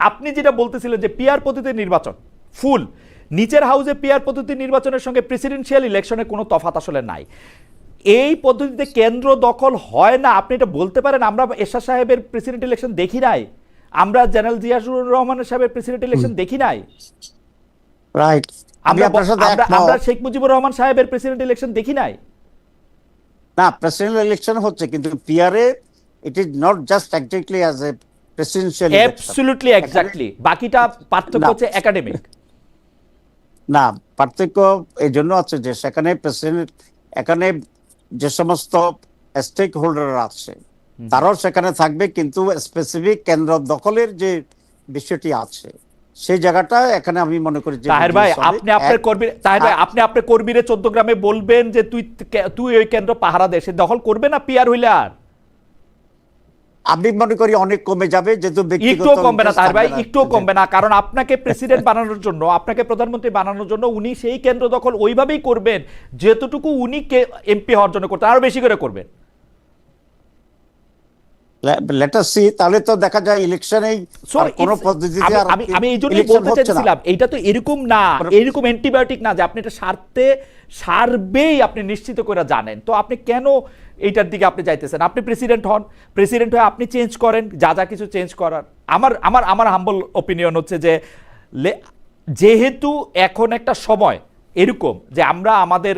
আপনি যেটা বলতেছিলেন যে পিআর পদ্ধতির নির্বাচন ফুল, নিচের হাউসে পিআর পদ্ধতির নির্বাচনের সঙ্গে প্রেসিডেন্সিয়াল ইলেকশনের কোনো তফাৎ আসলে নাই। এই পদ্ধতিতে কেন্দ্র দখল হয় না, আপনি এটা বলতে পারেন? আমরা এরশাদ সাহেবের প্রেসিডেন্ট ইলেকশন দেখি নাই, আমরা জেনারেল জিয়াউর রহমানের সাহেবের প্রেসিডেন্ট ইলেকশন দেখি নাই, রাইট, আমি আপনার সাথে আমরা শেখ মুজিবুর রহমান সাহেবের প্রেসিডেন্ট ইলেকশন দেখি নাই। না, প্রেসিডেন্ট ইলেকশন হচ্ছে, কিন্তু PRA it is not just exactly as a presidential election. Absolutely exactly, বাকিটা পার্থক্য হচ্ছে একাডেমিক। না, পার্থক্য এই জন্য আছে যে সেখানে প্রেসিডেন্ট, এখানে যে সমস্ত স্টেক হোল্ডার আছে তারাও সেখানে থাকবে, কিন্তু স্পেসিফিক কেন্দ্র দখলের যে বিষয়টি আছে সেই জায়গাটা এখানে আমি মনে করি যে তাহের ভাই, আপনি আপনার কর্মী, তাহের ভাই আপনি আপনার কর্মীরে 14 গ্রামে বলবেন যে তুই ওই কেন্দ্র পাহারা দে, সে দখল করবে না পিআর হইলে? আর আমি মনে করি অনেক কমে যাবে, যেহেতু একটুও কমবে না তাহের ভাই, একটুও কমবে না, কারণ আপনাকে প্রেসিডেন্ট বানানোর জন্য, আপনাকে প্রধানমন্ত্রী বানানোর জন্য উনি সেই কেন্দ্র দখল ওইভাবেই করবেন যেতটুকু উনি এমপি হওয়ার জন্য করতেন, আরো বেশি করে করবেন। লেট আস সি, তাহলে তো দেখা যায় ইলেকশনেই কোন পদ্ধতিতে আর আমি এই জন্যই বলতে চাইছিলাম, এইটা তো এরকম না, এরকম অ্যান্টিবায়োটিক না যে আপনি এটা সারবেই আপনি নিশ্চিত করে জানেন, তো আপনি কেন এইটার দিকে আপনি যাইতেছেন? আপনি প্রেসিডেন্ট হন, প্রেসিডেন্ট হয়ে আপনি চেঞ্জ করেন যা যা কিছু চেঞ্জ করার। আমার হাম্বল ওপিনিয়ন হচ্ছে যে যেহেতু এখন একটা সময় এরকম যে আমরা আমাদের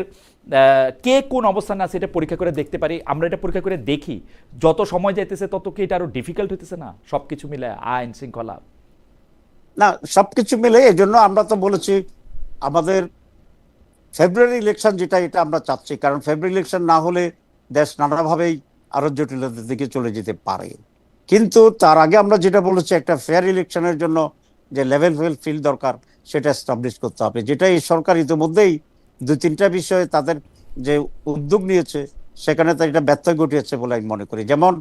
কে কোন অবস্থানে আছে এটা পরীক্ষা করে দেখতে পারি, আমরা এটা পরীক্ষা করে দেখি, যত সময় যাইতেছে তত কি এটা আরো ডিফিকাল্ট হইতেছে না সবকিছু মিলে, আইন শৃঙ্খলা? না, সবকিছু মিলে এই জন্য আমরা তো বলেছি আমাদের ফেব্রুয়ারি ইলেকশন যেটা, এটা আমরা চাচ্ছি, কারণ ফেব্রুয়ারি ইলেকশন না হলে দেশ নানাভাবেই আরো জটিলতার দিকে চলে যেতে পারে। কিন্তু তার আগে আমরা যেটা বলেছি, একটা ফেয়ার ইলেকশনের জন্য যে লেভেল ফিল্ড দরকার সেটা এস্টাবলিশ করতে হবে, যেটা এই সরকার ইতিমধ্যেই 2-3টা বিষয়ে তাদের যে উদ্যোগ নিয়েছে সেখানে তার এটা ব্যর্থ ঘটিয়েছে বলে আমি মনে করি। যেমন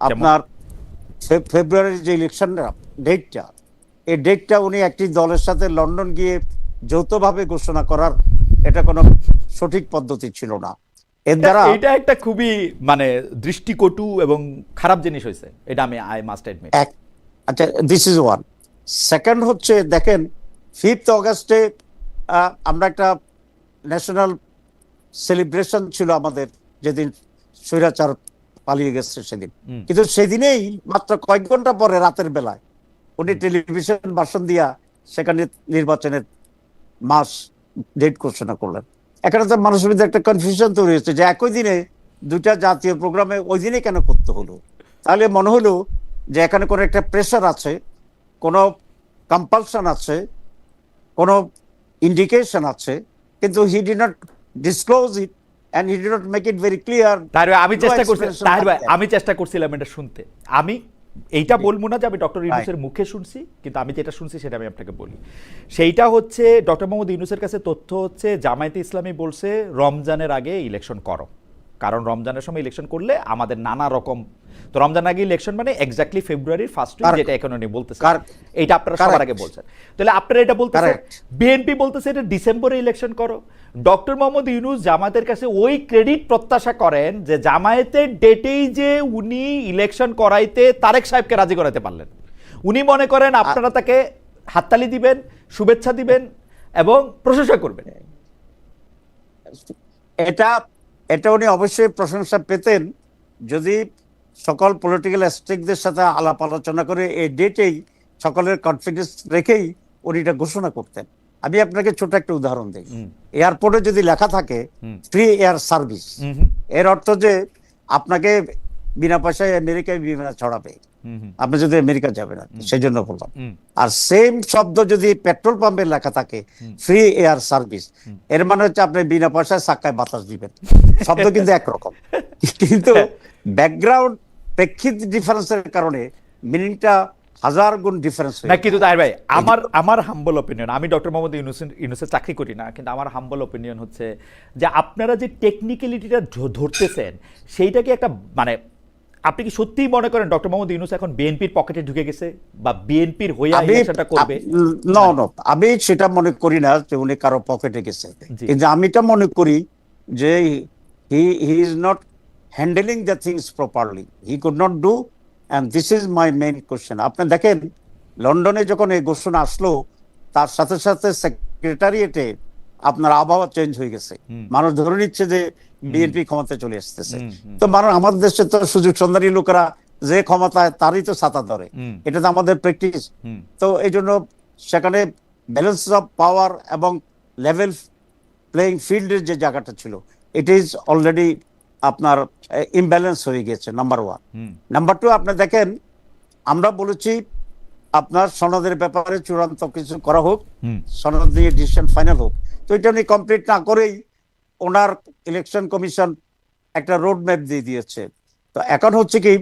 আপনার ফেব্রুয়ারির যে ইলেকশনটা ডেটটা, এই ডেটটা উনি একটি দলের সাথে লন্ডন গিয়ে যৌথভাবে ঘোষণা করার এটা কোনো সঠিক পদ্ধতি ছিল না। এর দ্বারা এটা একটা খুবই মানে দৃষ্টিকটু এবং খারাপ জিনিস হয়েছে, এটা আমি আই মাস্ট অ্যাডমিট। আচ্ছা, দিস ইজ ওয়ান। সেকেন্ড হচ্ছে, দেখেন 5th অগাস্টে আমরা একটা ন্যাশনাল সেলিব্রেশন ছিল আমাদের, যেদিন স্বৈরাচার পালিয়ে গেছে সেদিন, কিন্তু সেদিনেই মাত্র কয়েক ঘন্টা পরে রাতের বেলায় উনি টেলিভিশন ভাষণ দিয়া সেখানে নির্বাচনের মাস ডেট ঘোষণা করলেন। এখানে তো মানুষের মধ্যে একটা কনফিউশন তৈরি হয়েছে যে একই দিনে দুইটা জাতীয় প্রোগ্রামে ওই দিনে কেন করতে হলো। তাহলে মনে হলো যে এখানে কোনো একটা প্রেশার আছে, কোনো কম্পালশন আছে, কোনো ইন্ডিকেশন আছে, কিন্তু he did not disclose it and he did not make it very clear. আমি চেষ্টা করছিলাম এটা শুনতে, আমি এইটা বলবো না যে আমি ডক্টর ইউনূসের মুখে শুনছি, কিন্তু আমি যেটা শুনছি সেটা আমি আপনাকে বলি। সেইটা হচ্ছে ডক্টর মোহাম্মদ ইউনূসের কাছে তথ্য হচ্ছে জামায়াতে ইসলামী বলছে রমজানের আগে ইলেকশন করো, কারণ রমজানের সময় ইলেকশন করলে আমাদের নানা রকম, তো রমজান আগে ইলেকশন মানে এক্স্যাক্টলি ফেব্রুয়ারির ফার্স্ট উইক, যেটা এখন উনি বলতেছে, এইটা আপনারা সবার আগে বলছেন। তাহলে আপনারা এটা বলতেছেন, বিএনপি বলতেছে এটা ডিসেম্বরে ইলেকশন করো। ডক্টর মোহাম্মদ ইউনূস জামায়াতের কাছে ওই ক্রেডিট প্রত্যাশা করেন যে জামায়াতের ডেটেই যে উনি ইলেকশন করাইতে তারেক সাহেবকে রাজি করাতে পারলেন, উনি মনে করেন আপনারা তাকে হাততালি দিবেন, শুভেচ্ছা দিবেন এবং প্রশংসা করবেন। এটা উনি অবশ্যই প্রশংসা পেতেন যদি সকল পলিটিক্যাল স্টেকদের সাথে আলাপ আলোচনা করে এই ডেটেই সকলের কনফিডেন্স রেখেই উনি এটা ঘোষণা করতেন। আমি আপনাকে ছোট একটা উদাহরণ দিই। এয়ারপোর্টে যদি লেখা থাকে ফ্রি এয়ার সার্ভিস, এর অর্থ যে আপনাকে বিনা পয়সায় আমেরিকায় বিমান ছড়াবে, আপনি যদি আমেরিকা যাবেন আর সেই জন্য বললাম। আর সেম শব্দ যদি পেট্রোল পাম্পে লেখা থাকে ফ্রি এয়ার সার্ভিস, এর মানে হচ্ছে আপনি বিনা পয়সায় চাক্কায় বাতাস দিবেন। শব্দ কিন্তু একরকম, কিন্তু ব্যাকগ্রাউন্ড প্রেক্ষিত ডিফারেন্সের কারণে মিনিংটা হাজার গুণ ডিফারেন্স হয়। কিন্তু তাই ভাই, আমার হাম্বল অপিনিয়ন, আমি ডক্টর মোহাম্মদ ইউনূসের চাকরি করি না, কিন্তু আমার হাম্বল অপিনিয়ন হচ্ছে যে আপনারা যে টেকনিক্যালিটিটা ধরতেছেন সেইটাকে একটা মানে, আপনি কি সত্যিই মনে করেন ডক্টর মোহাম্মদ ইউনূস এখন বিএনপির পকেটে ঢুকে গেছে বা বিএনপির হয়ে ইলেকশনটা করবে? না, আমি সেটা মনে করি না যে উনি কারো পকেটে গেছে, কিন্তু আমি এটা মনে করি যে he is not handling the things properly. He could not do, and this is my main question. আপনি দেখেন লন্ডনে যখন এই ঘোষণা আসলো তার সাথে সাথে সেক্রেটারিয়েটে আপনার আবহাওয়া চেঞ্জ হয়ে গেছে, মানুষ ধরে নিচ্ছে যে বিএনপি ক্ষমতায় চলে আসতেছে। তো মানুষ, আমাদের দেশে তো সুযোগ সন্ধানী লোকেরা যে ক্ষমতায় তারই তো ছাতা ধরে, এটা তো আমাদের প্র্যাকটিস। তো এই জন্য সেখানে ব্যালেন্স অফ পাওয়ার এবং লেভেল প্লেইং ফিল্ডের যে জায়গাটা ছিল, ইট ইজ অলরেডি আপনার ইমব্যালেন্স হয়ে গেছে, নাম্বার ওয়ান। নাম্বার টু, আপনি দেখেন আমরা বলেছি আপনার সনদের ব্যাপারে চূড়ান্ত কিছু করা হোক, সনদ নিয়ে ডিসিশন ফাইনাল হোক। তো এটা উনি কমপ্লিট না করেই ওনার ইলেকশন কমিশন একটা রোড ম্যাপ দিয়ে দিয়েছে। তো এখন হচ্ছে কি,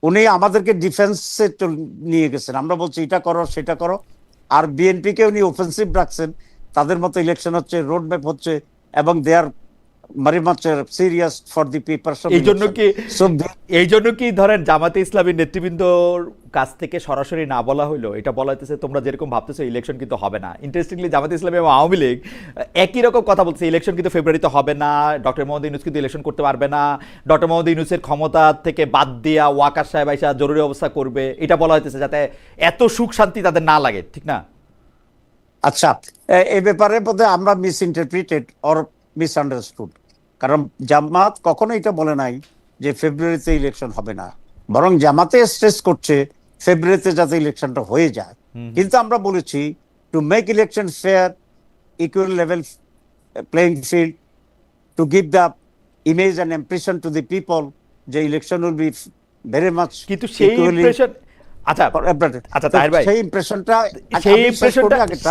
উনি আমাদেরকে ডিফেন্সে নিয়ে গেছেন, আমরা বলছি এটা করো সেটা করো, আর বিএনপি কে উনি অফেন্সিভ রাখছেন। তাদের মতো ইলেকশন হচ্ছে, রোড ম্যাপ হচ্ছে, এবং দে আর very much serious for the papers of এই জন্য কি ধরেন জামাতে ইসলামীর নেতৃবৃন্দর কাছ থেকে সরাসরি না বলা হলো, এটা বলা হইতেছে তোমরা যেরকম ভাবতেছো ইলেকশন কিন্তু হবে না। ইন্টারেস্টিংলি জামাতে ইসলামী এবং আওয়ামী লীগ একই রকম কথা বলছে, ইলেকশন কিন্তু ফেব্রুয়ারিতে হবে না, ডক্টর মোহাম্মদ ইউনূস কিন্তু ইলেকশন করতে পারবে না, ডক্টর মোহাম্মদ ইউনূসের ক্ষমতা থেকে বাদ দিয়া ওয়াকার সাহেব আইসা জরুরি অবস্থা করবে, এটা বলা হইতেছে যাতে এত সুখ শান্তি তাদের না লাগে, ঠিক না? আচ্ছা, এই ব্যাপারে বোধহয় আমরা মিস ইন্টারপ্রিটেড অর মিসআন্ডারস্টুড। কারণ জামাত কখনো এটা বলে নাই যে ফেব্রুয়ারিতে ইলেকশন হবে না, বরং জামাতে স্ট্রেস করছে ফেব্রুয়ারিতে যাতে ইলেকশনটা হয়ে যায়। কিন্তু আমরা বলেছি to make election fair, equal level playing field, to give the image and impression to the people যে election will be very much. কিন্তু সেই ইমপ্রেশন, আচ্ছা তাহির ভাই,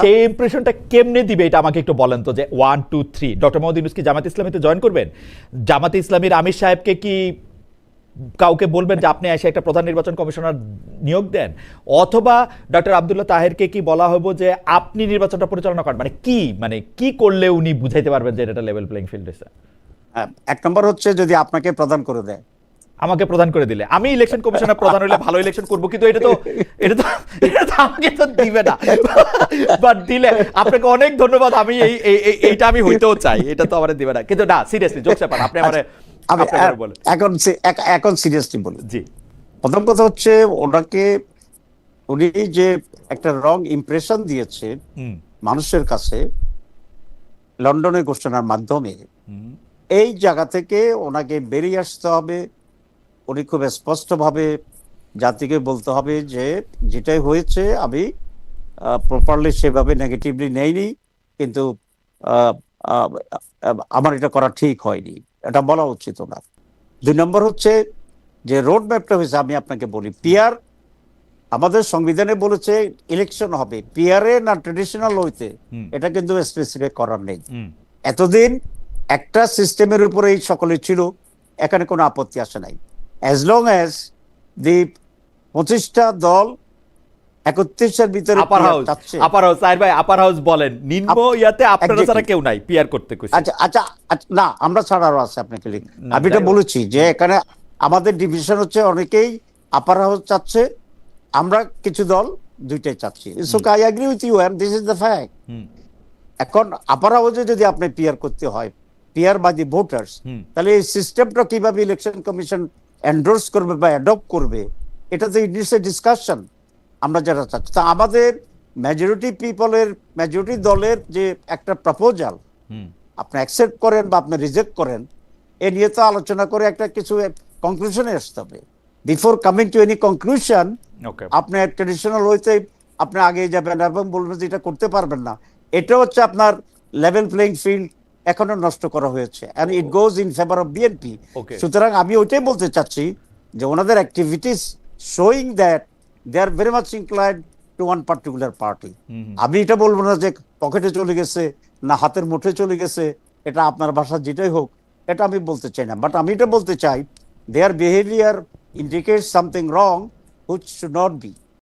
সেই ইমপ্রেশনটা কেমনে দিবে এটা আমাকে একটু বলেন তো, যে 1 2 3 ডক্টর মোহাম্মদ ইউনূস কি জামাতে ইসলামীতে জয়েন করবেন? জামাতে ইসলামীর আমির সাহেবকে কি কাউকে বলবেন যে আপনি এসে একটা প্রধান নির্বাচন কমিশনার নিয়োগ দেন, অথবা ডক্টর আব্দুল্লাহ তাহেরকে কি বলা হবো যে আপনি নির্বাচনটা পরিচালনা করেন? মানে কি করলে উনি বুঝাইতে পারবেন যে এটা লেভেল প্লেইং ফিল্ড হয়েছে? এক নম্বর হচ্ছে যদি আপনাকে প্রদান করে দেয়, আমাকে প্রদান করে দিলে, আমি ইলেকশন কমিশনার প্রধান হইলে ভালো ইলেকশন করবো, কিন্তু এটা তো আমাকে তো দিবে না। বাট দিলে আপনাকে অনেক ধন্যবাদ, আমি এইটা আমি হইতেও চাই, এটা তো আমারে দিবে না। কিন্তু না, সিরিয়াসলি জোকস ব্যাপার, আপনি আমারে এখন সিরিয়াসলি বলি। জি, প্রথম কথা হচ্ছে ওনাকে, উনি যে একটা রং ইমপ্রেশন দিয়েছে মানুষের কাছে লন্ডনের ঘোষণার মাধ্যমে, এই জায়গা থেকে ওনাকে বেরিয়ে আসতে হবে। উনি খুব স্পষ্টভাবে জাতিকে বলতে হবে যে যেটাই হয়েছে আমি প্রপারলি সেভাবে নেগেটিভলি নেইনি, কিন্তু আমার এটা করা ঠিক হয়নি, এটা বলা উচিত ওনার। 2 নম্বর হচ্ছে যে রোড ম্যাপটা হয়েছে, আমি আপনাকে বলি, পিআর আমাদের সংবিধানে বলেছে ইলেকশন হবে, পিআরএ না ট্রেডিশনাল হইতে, এটা কিন্তু স্পেসিফিক করার নেই। এতদিন একটা সিস্টেমের উপরে এই সকলে ছিল, এখানে কোনো আপত্তি আসে নাই। অ্যাজ লং অ্যাজ দি 25টা দল 31-এর ভিতরে আপার হাউস সাইর ভাই, আপার হাউস বলেন, নিম্ন ইয়াতে আপনারা ছাড়া কেউ নাই পিআর করতে কইছে। আচ্ছা না, আমরা ছাড়ারও আছে, আপনাকে আমি এটা বলেছি যে এখানে আমাদের ডিভিশন হচ্ছে, অনেকেই আপার হাউস চাচ্ছে, আমরা কিছু দল দুইটাই চাচ্ছি। So I agree with you and this is the fact. এখন আপার হাউসে যদি আপনি পিআর করতে হয়, পিআর বাই দি ভোটার্স, তাহলে এই সিস্টেমটা কিভাবে ইলেকশন কমিশন এন্ডোর্স করবে বা অ্যাডপ্ট করবে, এটা তো ইট ইজ এ ডিসকাশন আমরা যারা চাচ্ছি। তা আমাদের মেজরিটি দলের যে একটা প্রপোজাল আপনি অ্যাকসেপ্ট করেন বা আপনি রিজেক্ট করেন, এ নিয়ে তো আলোচনা করে একটা কিছু কনক্লুশনে আসতে হবে। Before coming to any conclusion আপনি ট্রেডিশনাল হইতে আপনি আগে যাবেন এবং বলবেন যে এটা করতে পারবেন না, এটা হচ্ছে আপনার লেভেল প্লেইং ফিল্ড এখনো নষ্ট করা হয়েছে, and it goes in favour of BNP. সুতরাং আমি ওইটাই বলতে চাচ্ছি যে ওনাদের activities showing that they are very much inclined to one particular party. আমি এটা বলবো না যে পকেটে চলে গেছে না হাতের মুঠে চলে গেছে, এটা আপনার ভাষা যেটাই হোক, এটা আমি বলতে চাই না। বাট আমি এটা বলতে চাই their behaviour indicates something wrong which should not B.